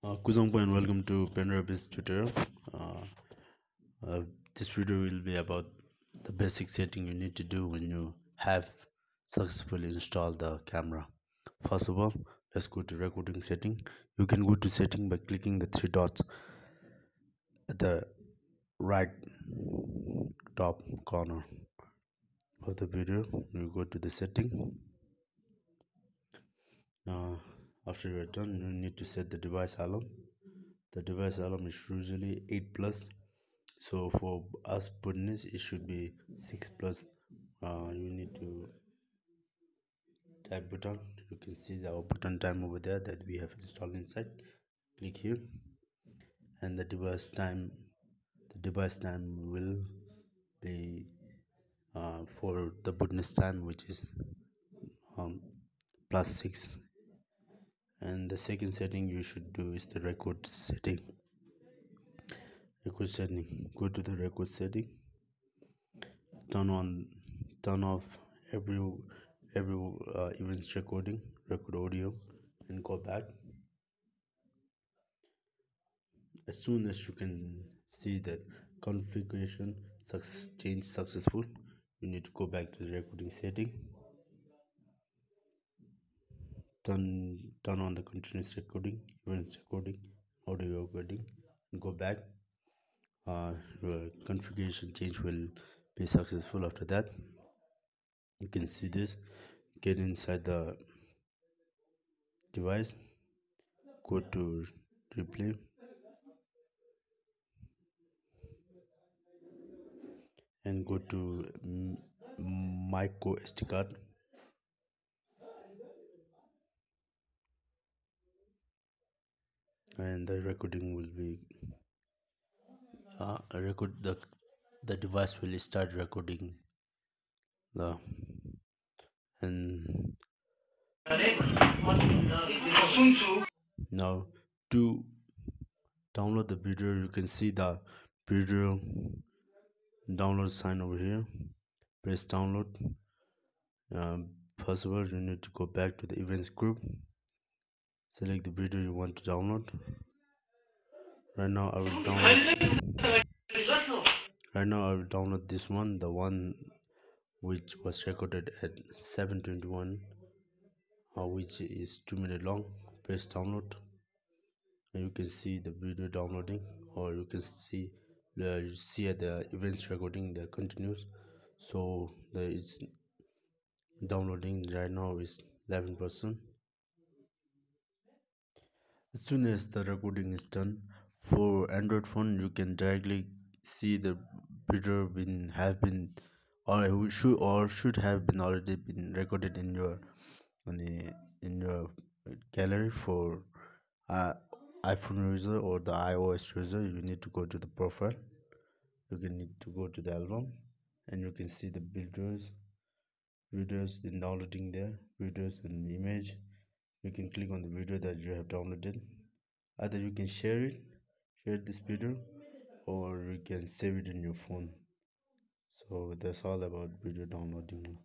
Kuzongpo and welcome to PandoraBiz tutorial. Uh, this video will be about the basic setting you need to do when you have successfully installed the camera. First of all, let's go to recording setting. You can go to setting by clicking the three dots at the right top corner of the video. You go to the setting. After you're done, you need to set the device alarm. The device alarm is usually 8 plus, so for us Buddhists it should be 6 plus. You need to type button. You can see our button time over there that we have installed inside. Click here, and the device time will be for the Buddhist time, which is +6. And the second setting you should do is the record setting. Go to the record setting, turn off every events record audio, and go back. As soon as you can see that configuration change successful, you need to go back to the recording setting, turn on the continuous recording, events recording, audio recording, and go back. Your configuration change will be successful. After that, you can see this. Get inside the device, go to replay, and go to micro SD card, and the recording will be the device will start recording the and now to download the video, you can see the video download sign over here. Press download. First of all, you need to go back to the events group, select the video you want to download. Right now I will download this one, the one which was recorded at 7:21, which is 2 minutes long. Press download, and you can see the video downloading, or you can see at the events recording that continues. So it's downloading right now is 11%. As soon as the recording is done, for Android phone you can directly see the video should have been already been recorded in your gallery. For iPhone user or the iOS user, you need to go to the profile. You can need to go to the album, and you can see the videos been downloading there, videos and image. You can click on the video that you have downloaded. Either you can share this video, or you can save it in your phone. So that's all about video downloading.